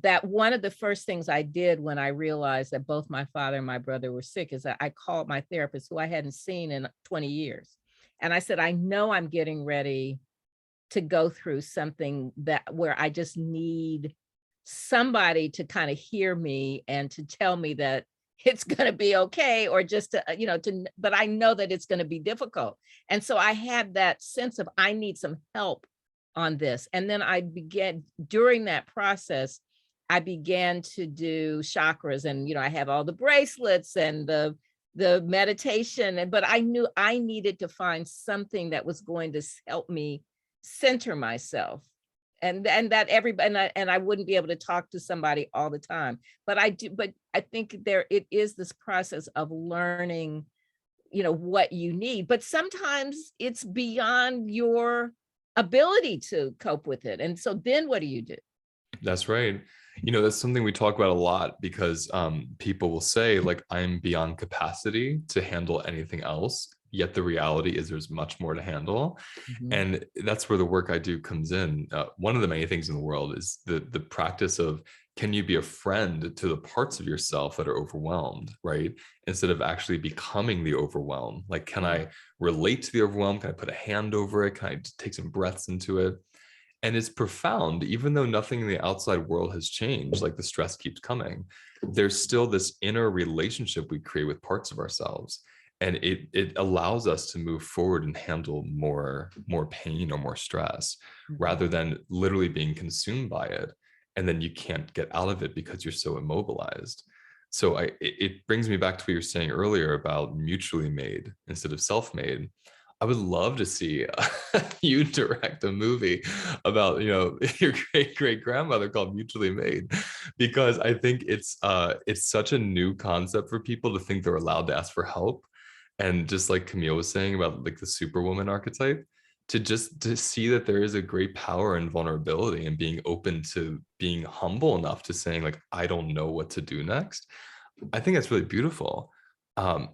that one of the first things I did when I realized that both my father and my brother were sick is that I called my therapist, who I hadn't seen in 20 years. And I said, I know I'm getting ready to go through something where I just need somebody to kind of hear me and to tell me that it's going to be okay, or just to, but I know that it's going to be difficult. And so I had that sense of, I need some help on this. And then I began, during that process, I began to do chakras, and, I have all the bracelets and the meditation, but I knew I needed to find something that was going to help me center myself. And that everybody, and I wouldn't be able to talk to somebody all the time, but I think it is this process of learning, what you need, but sometimes it's beyond your ability to cope with it. And so then what do you do? That's right. That's something we talk about a lot, because people will say, like, I'm beyond capacity to handle anything else. Yet the reality is there's much more to handle. Mhm. And that's where the work I do comes in. One of the many things in the world is the practice of, can you be a friend to the parts of yourself that are overwhelmed, right? Instead of actually becoming the overwhelm. Like, can I relate to the overwhelm? Can I put a hand over it? Can I take some breaths into it? And it's profound, even though nothing in the outside world has changed, like the stress keeps coming, there's still this inner relationship we create with parts of ourselves. And it allows us to move forward and handle more pain or more stress, rather than literally being consumed by it. And then you can't get out of it because you're so immobilized. So it brings me back to what you were saying earlier about mutually made instead of self-made. I would love to see you direct a movie about, your great grandmother called Mutually Made, because I think it's such a new concept for people to think they're allowed to ask for help. And just like Camille was saying about like the superwoman archetype, to see that there is a great power in vulnerability and being open to being humble enough to saying, like, I don't know what to do next. I think that's really beautiful. And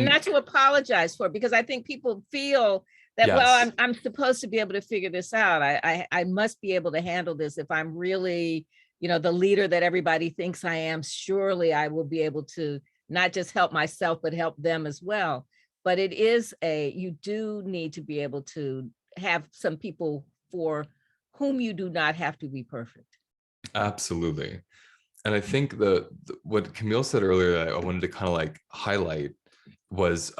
not to apologize for it, because I think people feel that, well, yes, I'm supposed to be able to figure this out. I must be able to handle this. If I'm really, the leader that everybody thinks I am, surely I will be able to not just help myself, but help them as well. But you do need to be able to have some people for whom you do not have to be perfect. absolutely. And I think what Camille said earlier that I wanted to kind of like highlight was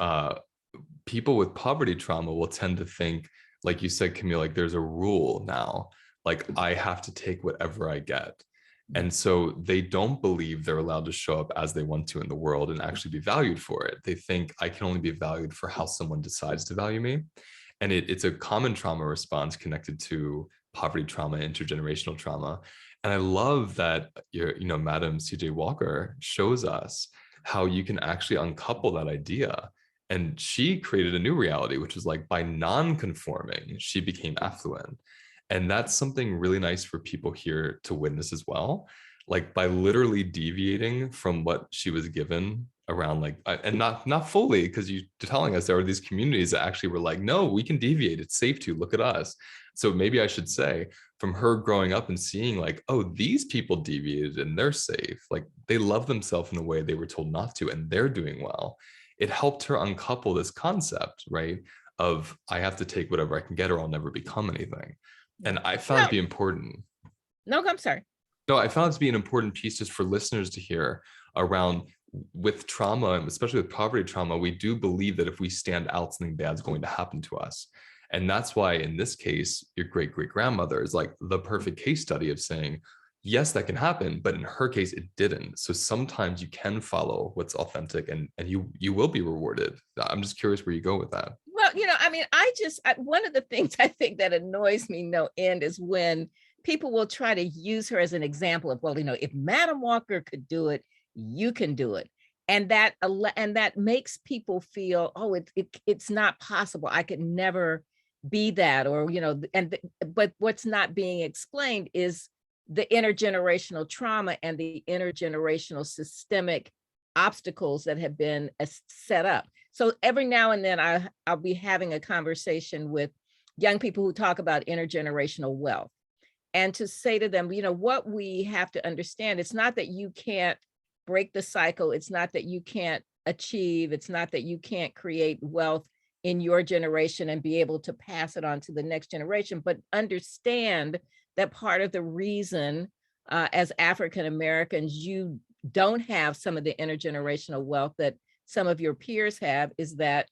people with poverty trauma will tend to think, like you said, Camille, like there's a rule now, like I have to take whatever I get. And so they don't believe they're allowed to show up as they want to in the world and actually be valued for it. They think I can only be valued for how someone decides to value me. And it's a common trauma response connected to poverty trauma, intergenerational trauma. And I love that Madam CJ Walker shows us how you can actually uncouple that idea And she created a new reality, which was like by non-conforming, she became affluent. And that's something really nice for people here to witness as well. Like by literally deviating from what she was given around like, and not fully, because you're telling us there were these communities that actually were like, no, we can deviate. It's safe to look at us. So maybe I should say from her growing up and seeing like, oh, these people deviated and they're safe. Like they love themselves in a way they were told not to, and they're doing well. It helped her uncouple this concept, right? Of I have to take whatever I can get or I'll never become anything. And I found it to be important. No, I'm sorry. No, I found it to be an important piece just for listeners to hear around with trauma, and especially with poverty trauma, we do believe that if we stand out, something bad is going to happen to us. And that's why in this case, your great-great-grandmother is like the perfect case study of saying, yes, that can happen, but in her case, it didn't. So sometimes you can follow what's authentic and you will be rewarded. I'm just curious where you go with that. Well, I mean, one of the things I think that annoys me no end is when people will try to use her as an example of, well, if Madam Walker could do it, you can do it. And that makes people feel, oh, it's not possible. I could never be that, or, but what's not being explained is the intergenerational trauma and the intergenerational systemic obstacles that have been set up. So every now and then I'll be having a conversation with young people who talk about intergenerational wealth, and to say to them, what we have to understand, it's not that you can't break the cycle. It's not that you can't achieve. It's not that you can't create wealth in your generation and be able to pass it on to the next generation, but understand that part of the reason as African Americans, you don't have some of the intergenerational wealth that some of your peers have is that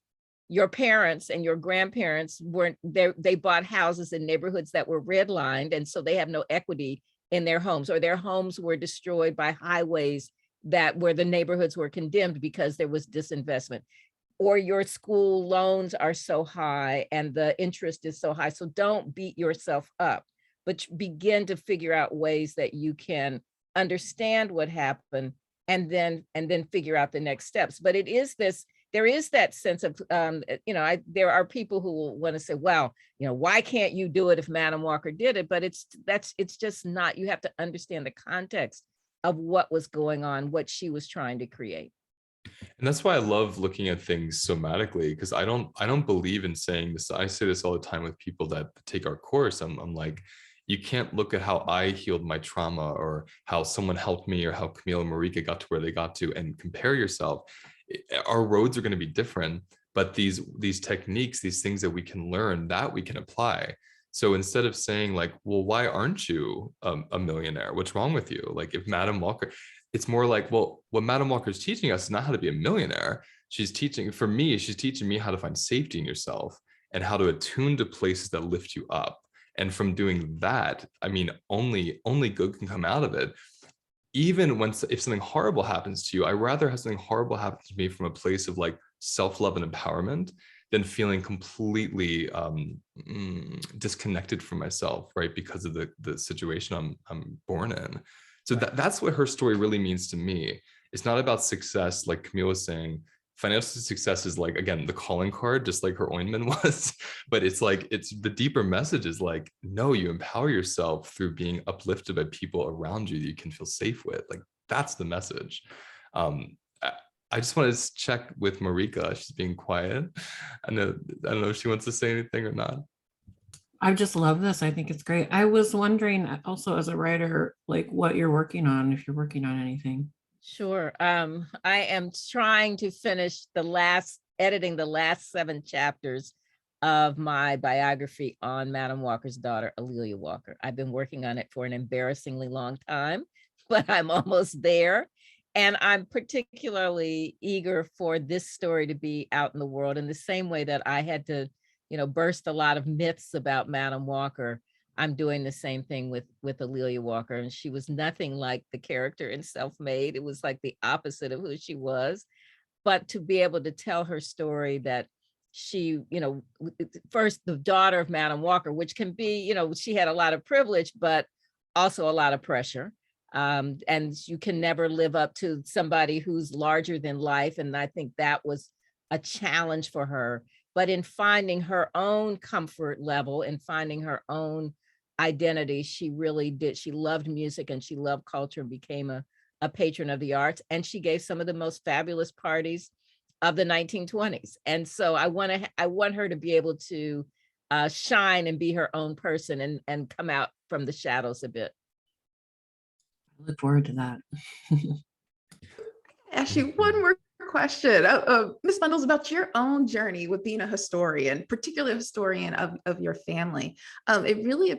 your parents and your grandparents weren't there. They bought houses in neighborhoods that were redlined, and so they have no equity in their homes, or their homes were destroyed by highways where the neighborhoods were condemned because there was disinvestment, or your school loans are so high and the interest is so high. So don't beat yourself up, but begin to figure out ways that you can understand what happened and then figure out the next steps. But there is that sense of, there are people who will want to say, well, why can't you do it if Madam Walker did it? But it's just not, you have to understand the context of what was going on, what she was trying to create. And that's why I love looking at things somatically, because I don't believe in saying this. I say this all the time with people that take our course. I'm like, you can't look at how I healed my trauma or how someone helped me or how Camille and Marika got to where they got to and compare yourself. Our roads are going to be different, but these techniques, these things that we can learn, that we can apply. So instead of saying like, well, why aren't you a millionaire? What's wrong with you? Like if Madam Walker, it's more like, well, what Madam Walker is teaching us is not how to be a millionaire. She's teaching me how to find safety in yourself and how to attune to places that lift you up. And from doing that, I mean, only good can come out of it. Even if something horrible happens to you, I rather have something horrible happen to me from a place of like self-love and empowerment than feeling completely disconnected from myself, right? Because of the situation I'm born in. So that's what her story really means to me. It's not about success, like Camille was saying. Financial success is like, again, the calling card, just like her ointment was. But it's like, it's the deeper message is like, no, you empower yourself through being uplifted by people around you that you can feel safe with. Like, that's the message. I just want to check with Marika. She's being quiet. I don't know if she wants to say anything or not. I just love this. I think it's great. I was wondering also as a writer, like what you're working on, if you're working on anything. Sure. I am trying to finish editing the last 7 chapters of my biography on Madam Walker's daughter, ALelia Walker. I've been working on it for an embarrassingly long time, but I'm almost there. And I'm particularly eager for this story to be out in the world in the same way that I had to, burst a lot of myths about Madam Walker. I'm doing the same thing with ALelia Walker, and she was nothing like the character in Self-Made. It was like the opposite of who she was. But to be able to tell her story that she, first the daughter of Madam Walker, which can be, she had a lot of privilege, but also a lot of pressure. And you can never live up to somebody who's larger than life. And I think that was a challenge for her, but in finding her own comfort level and finding her own identity, she really did. She loved music and she loved culture and became a patron of the arts. And she gave some of the most fabulous parties of the 1920s. And so I want her to be able to shine and be her own person and come out from the shadows a bit. I look forward to that. Ask you one more question, Ms. Bundles, about your own journey with being a historian, particularly a historian of your family. It really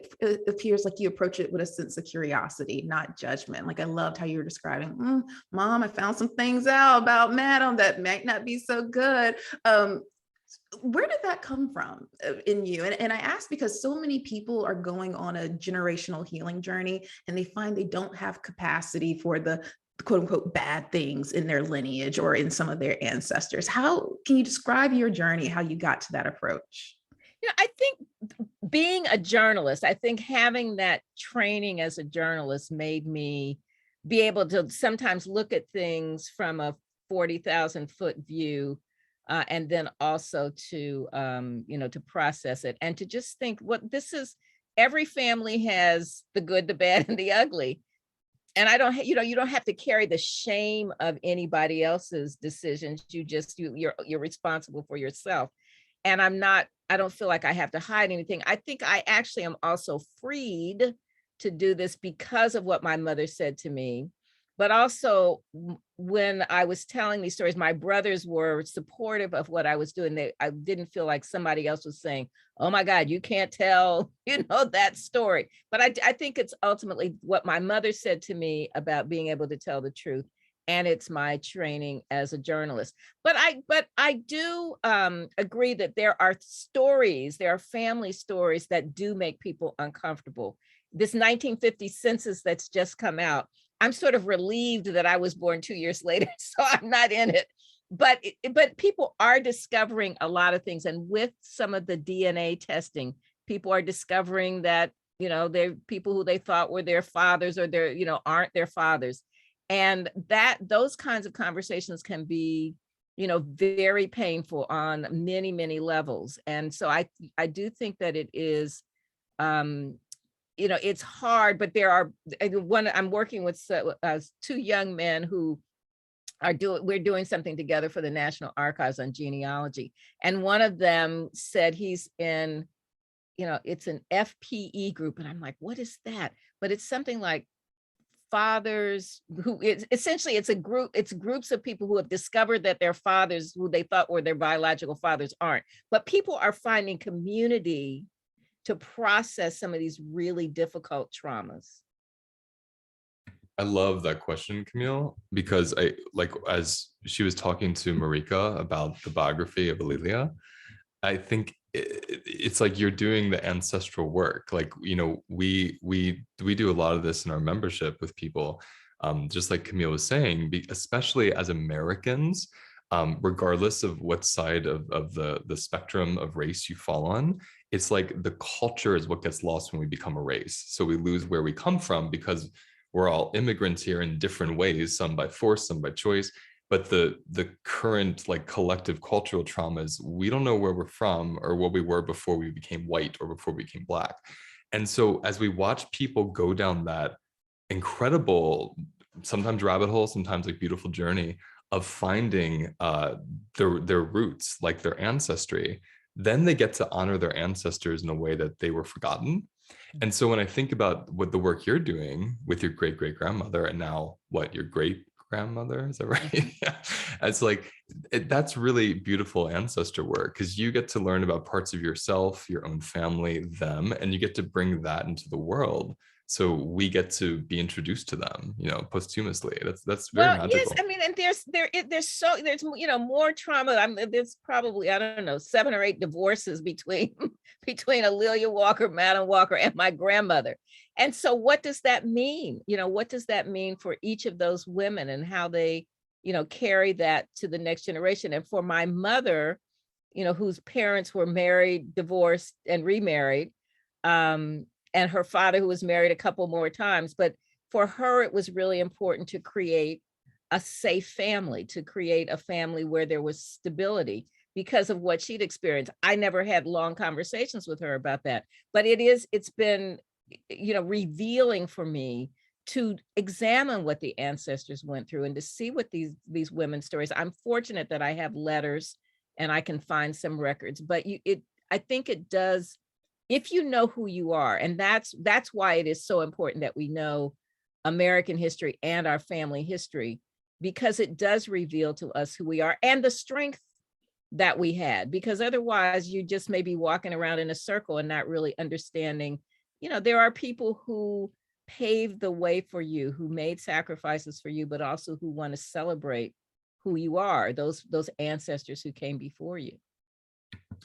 appears like you approach it with a sense of curiosity, not judgment. Like I loved how you were describing, Mom, I found some things out about Madam that might not be so good. Where did that come from in you? And I ask because so many people are going on a generational healing journey and they find they don't have capacity for the quote unquote bad things in their lineage or in some of their ancestors. How can you describe your journey, how you got to that approach? I think being a journalist, I think having that training as a journalist made me be able to sometimes look at things from a 40,000 foot view, and then also to, to process it and to just think what this is. Every family has the good, the bad, and the ugly. And I don't, you don't have to carry the shame of anybody else's decisions. You're responsible for yourself. And I don't feel like I have to hide anything. I think I actually am also freed to do this because of what my mother said to me. But also when I was telling these stories, my brothers were supportive of what I was doing. I didn't feel like somebody else was saying, oh my God, you can't tell, that story. But I think it's ultimately what my mother said to me about being able to tell the truth. And it's my training as a journalist. But I do agree that there are family stories that do make people uncomfortable. This 1950 census that's just come out, I'm sort of relieved that I was born 2 years later, so I'm not in it. But people are discovering a lot of things. And with some of the DNA testing, people are discovering that, they're people who they thought were their fathers or aren't their fathers. And those kinds of conversations can be, very painful on many, many levels. And so I do think that it is, it's hard, but I'm working with two young men who we're doing something together for the National Archives on genealogy. And one of them said he's in, it's an FPE group. And I'm like, what is that? But it's something like fathers who essentially it's groups of people who have discovered that their fathers who they thought were their biological fathers aren't. But people are finding community to process some of these really difficult traumas. I love that question, Camille, because as she was talking to Marika about the biography of ALelia, I think it's like you're doing the ancestral work. Like, we do a lot of this in our membership with people, just like Camille was saying, especially as Americans, regardless of what side of the spectrum of race you fall on, it's like the culture is what gets lost when we become a race. So we lose where we come from because we're all immigrants here in different ways, some by force, some by choice. But the current collective cultural traumas, we don't know where we're from or what we were before we became white or before we became Black. And so as we watch people go down that incredible, sometimes rabbit hole, sometimes beautiful journey of finding their roots, like their ancestry, then they get to honor their ancestors in a way that they were forgotten. And so when I think about what the work you're doing with your great-great-grandmother and now your great-grandmother, is that right? Yeah. It's that's really beautiful ancestor work because you get to learn about parts of yourself, your own family, them, and you get to bring that into the world. So we get to be introduced to them, posthumously. That's very magical. Yes, I mean, and there's more trauma. There's probably, I don't know, 7 or 8 divorces between ALelia Walker, Madam Walker, and my grandmother. And so what does that mean? What does that mean for each of those women and how they, carry that to the next generation? And for my mother, whose parents were married, divorced, and remarried, and her father who was married a couple more times, but for her, it was really important to create a safe family, to create a family where there was stability because of what she'd experienced. I never had long conversations with her about that, but it's been, revealing for me to examine what the ancestors went through and to see what these women's stories. I'm fortunate that I have letters and I can find some records, but I think it does, if you know who you are, and that's why it is so important that we know American history and our family history, because it does reveal to us who we are and the strength that we had, because otherwise you just may be walking around in a circle and not really understanding, there are people who paved the way for you, who made sacrifices for you, but also who want to celebrate who you are, those ancestors who came before you.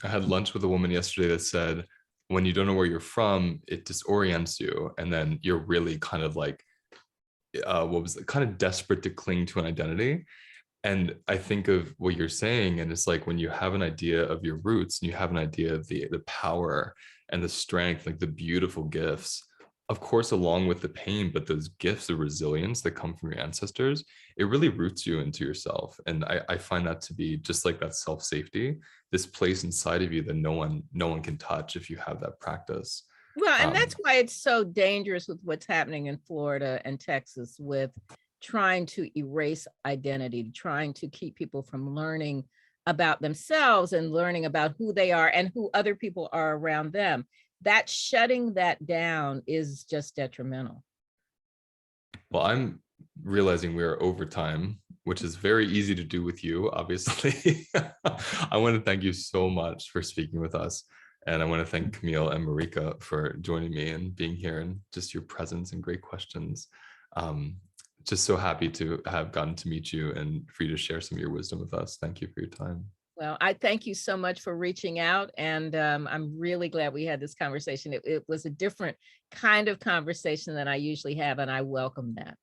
I had lunch with a woman yesterday that said, when you don't know where you're from, it disorients you. And then you're really kind of like, kind of desperate to cling to an identity. And I think of what you're saying, and it's like when you have an idea of your roots and you have an idea of the power and the strength, like the beautiful gifts, of course, along with the pain, but those gifts of resilience that come from your ancestors, it really roots you into yourself. And I find that to be just like that self-safety, this place inside of you that no one can touch if you have that practice. Well, and that's why it's so dangerous with what's happening in Florida and Texas with trying to erase identity, trying to keep people from learning about themselves and learning about who they are and who other people are around them. That shutting that down is just detrimental. Well, I'm realizing we are over time, which is very easy to do with you, obviously. I want to thank you so much for speaking with us. And I want to thank Camille and Marika for joining me and being here, and just your presence and great questions. Just so happy to have gotten to meet you and for you to share some of your wisdom with us. Thank you for your time. Well, I thank you so much for reaching out. And I'm really glad we had this conversation. It was a different kind of conversation than I usually have, and I welcome that.